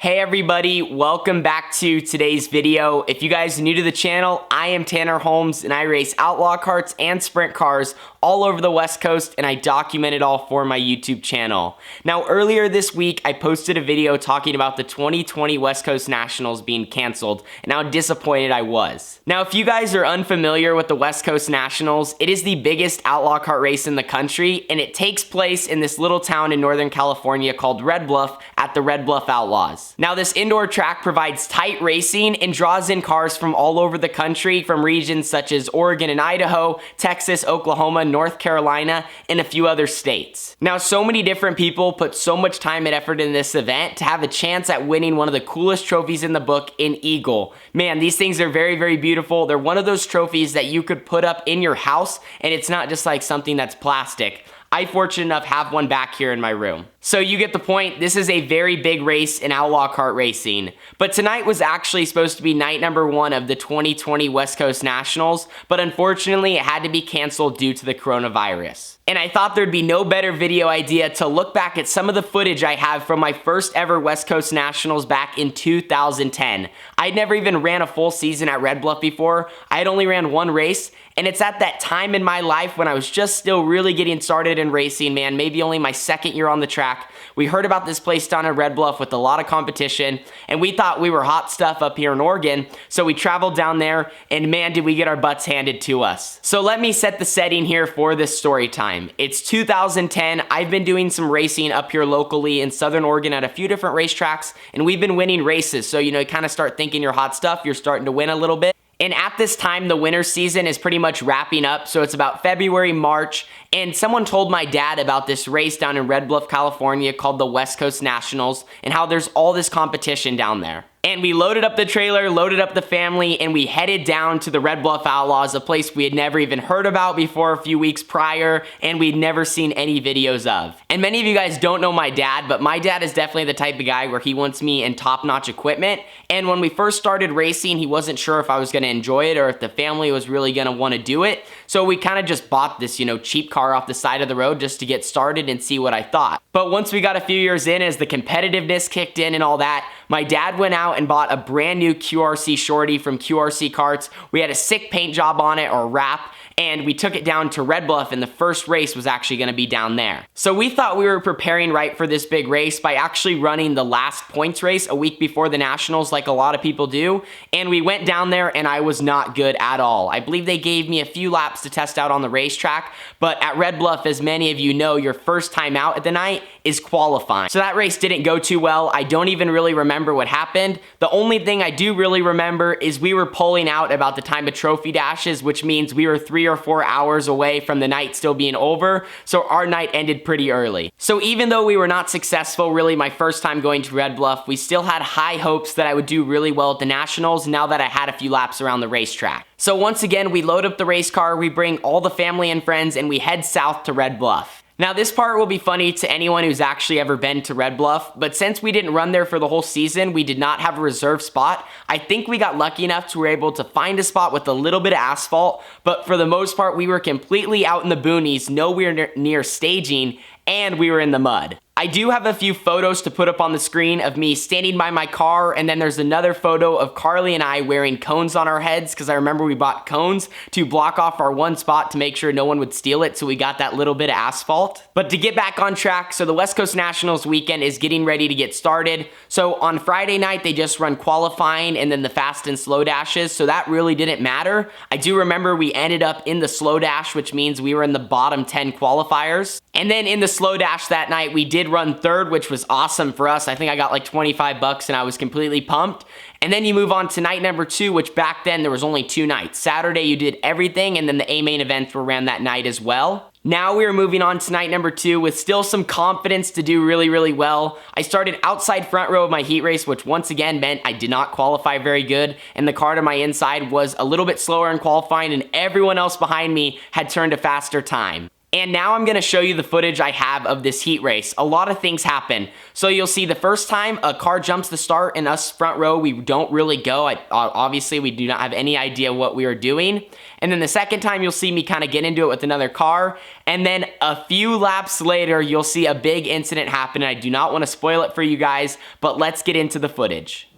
Hey everybody, welcome back to today's video. If you guys are new to the channel, I am Tanner Holmes and I race outlaw karts and sprint cars all over the West Coast, and I document it all for my YouTube channel. Now earlier this week, I posted a video talking about the 2020 West Coast Nationals being canceled and how disappointed I was. Now if you guys are unfamiliar with the West Coast Nationals, it is the biggest outlaw kart race in the country, and it takes place in this little town in Northern California called Red Bluff at the Red Bluff Outlaws. Now this indoor track provides tight racing and draws in cars from all over the country, from regions such as Oregon and Idaho, Texas, Oklahoma, North Carolina, and a few other states. Now so many different people put so much time and effort in this event to have a chance at winning one of the coolest trophies in the book, an eagle. Man, these things are very, very beautiful. They're one of those trophies that you could put up in your house, and it's not just like something that's plastic. I, fortunate enough, have one back here in my room. So you get the point, this is a very big race in outlaw kart racing. But tonight was actually supposed to be night number 1 of the 2020 West Coast Nationals, but unfortunately it had to be canceled due to the coronavirus. And I thought there'd be no better video idea to look back at some of the footage I have from my first ever West Coast Nationals back in 2010. I'd never even ran a full season at Red Bluff before. I had only ran one race, and it's at that time in my life when I was just still really getting started in racing, man, maybe only my second year on the track. We heard about this place down in Red Bluff with a lot of competition, and we thought we were hot stuff up here in Oregon, so we traveled down there, and man, did we get our butts handed to us. So let me set the setting here for this story time. It's 2010. I've been doing some racing up here locally in Southern Oregon at a few different racetracks, and we've been winning races, so you kind of start thinking you're hot stuff, you're starting to win a little bit. And at this time, the winter season is pretty much wrapping up, so it's about February, March, and someone told my dad about this race down in Red Bluff, California called the West Coast Nationals, and how there's all this competition down there. And we loaded up the trailer, loaded up the family, and we headed down to the Red Bluff Outlaws, a place we had never even heard about before a few weeks prior, and we'd never seen any videos of. And many of you guys don't know my dad, but my dad is definitely the type of guy where he wants me in top-notch equipment. And when we first started racing, he wasn't sure if I was gonna enjoy it or if the family was really gonna wanna do it. So we kind of just bought this, cheap car off the side of the road just to get started and see what I thought. But once we got a few years in, as the competitiveness kicked in and all that, my dad went out and bought a brand new QRC shorty from QRC Karts. We had a sick paint job on it, or wrap, and we took it down to Red Bluff, and the first race was actually gonna be down there. So we thought we were preparing right for this big race by actually running the last points race a week before the Nationals, like a lot of people do, and we went down there and I was not good at all. I believe they gave me a few laps to test out on the racetrack, but at Red Bluff, as many of you know, your first time out at the night is qualifying. So that race didn't go too well. I don't even really remember what happened. The only thing I do really remember is we were pulling out about the time of trophy dashes, which means we were 3 or 4 hours away from the night still being over, so our night ended pretty early. So even though we were not successful, really my first time going to Red Bluff, we still had high hopes that I would do really well at the Nationals now that I had a few laps around the racetrack. So once again, we load up the race car, we bring all the family and friends, and we head south to Red Bluff. Now this part will be funny to anyone who's actually ever been to Red Bluff, but since we didn't run there for the whole season, we did not have a reserve spot. I think we got lucky enough to be able to find a spot with a little bit of asphalt, but for the most part, we were completely out in the boonies, nowhere near staging, and we were in the mud. I do have a few photos to put up on the screen of me standing by my car, and then there's another photo of Carly and I wearing cones on our heads, because I remember we bought cones to block off our one spot to make sure no one would steal it, so we got that little bit of asphalt. But to get back on track, so the West Coast Nationals weekend is getting ready to get started. So on Friday night, they just run qualifying and then the fast and slow dashes, so that really didn't matter. I do remember we ended up in the slow dash, which means we were in the bottom 10 qualifiers. And then in the slow dash that night, we did run third, which was awesome for us. I think I got like 25 bucks and I was completely pumped. And then you move on to night number 2, which back then there was only 2 nights. Saturday you did everything, and then the A main events were ran that night as well. Now we are moving on to night number 2 with still some confidence to do really, really well. I started outside front row of my heat race, which once again meant I did not qualify very good, and the car to my inside was a little bit slower in qualifying, and everyone else behind me had turned a faster time. And now I'm going to show you the footage I have of this heat race. A lot of things happen. So you'll see the first time a car jumps the start and us front row, we don't really go. Obviously, we do not have any idea what we are doing. And then the second time, you'll see me kind of get into it with another car. And then a few laps later, you'll see a big incident happen. I do not want to spoil it for you guys, but let's get into the footage.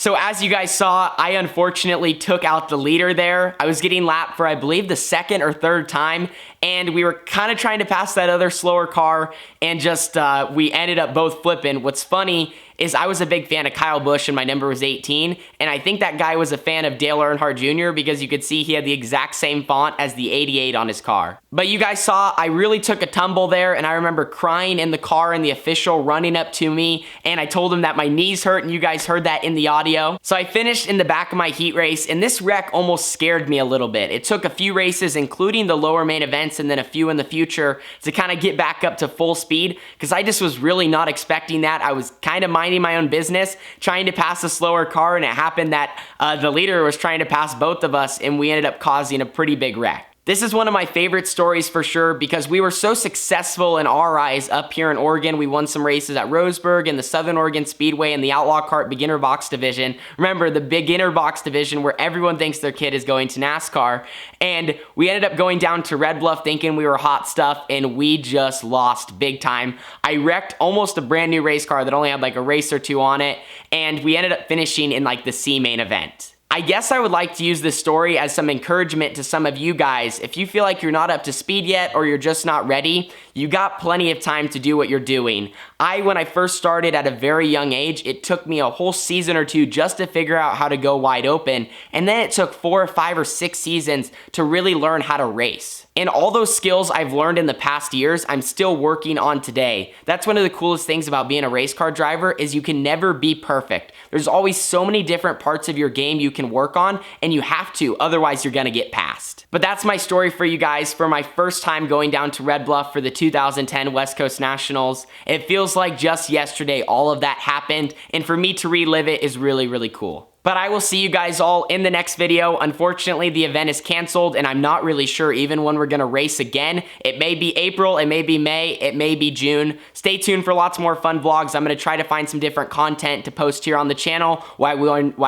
So as you guys saw, I unfortunately took out the leader there. I was getting lapped for, I believe, the second or third time, and we were kind of trying to pass that other slower car, and just we ended up both flipping. What's funny is I was a big fan of Kyle Busch, and my number was 18, and I think that guy was a fan of Dale Earnhardt Jr. because you could see he had the exact same font as the 88 on his car. But you guys saw I really took a tumble there, and I remember crying in the car and the official running up to me, and I told him that my knees hurt, and you guys heard that in the audio. So I finished in the back of my heat race, and this wreck almost scared me a little bit. It took a few races, including the lower main events and then a few in the future, to kind of get back up to full speed, because I just was really not expecting that. I was kind of minding my own business, trying to pass a slower car, and it happened that the leader was trying to pass both of us, and we ended up causing a pretty big wreck. This is one of my favorite stories for sure because we were so successful in our eyes up here in Oregon. We won some races at Roseburg and the Southern Oregon Speedway and the Outlaw Kart Beginner Box Division. Remember, the Beginner Box Division where everyone thinks their kid is going to NASCAR. And we ended up going down to Red Bluff thinking we were hot stuff, and we just lost big time. I wrecked almost a brand new race car that only had like a race or two on it, and we ended up finishing in like the C main event. I guess I would like to use this story as some encouragement to some of you guys. If you feel like you're not up to speed yet or you're just not ready, you got plenty of time to do what you're doing. When I first started at a very young age, it took me a whole season or two just to figure out how to go wide open, and then it took 4 or 5 or 6 seasons to really learn how to race. And all those skills I've learned in the past years, I'm still working on today. That's one of the coolest things about being a race car driver is you can never be perfect. There's always so many different parts of your game you can can work on, and you have to, otherwise you're gonna get passed. But that's my story for you guys for my first time going down to Red Bluff for the 2010 West Coast Nationals. It feels like just yesterday all of that happened, and for me to relive it is really, really cool. But I will see you guys all in the next video. Unfortunately, the event is canceled, and I'm not really sure even when we're gonna race again. It may be April, it may be May, it may be June. Stay tuned for lots more fun vlogs. I'm gonna try to find some different content to post here on the channel why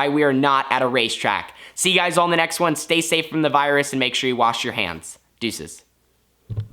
we are not at a racetrack. See you guys all in the next one. Stay safe from the virus and make sure you wash your hands. Deuces.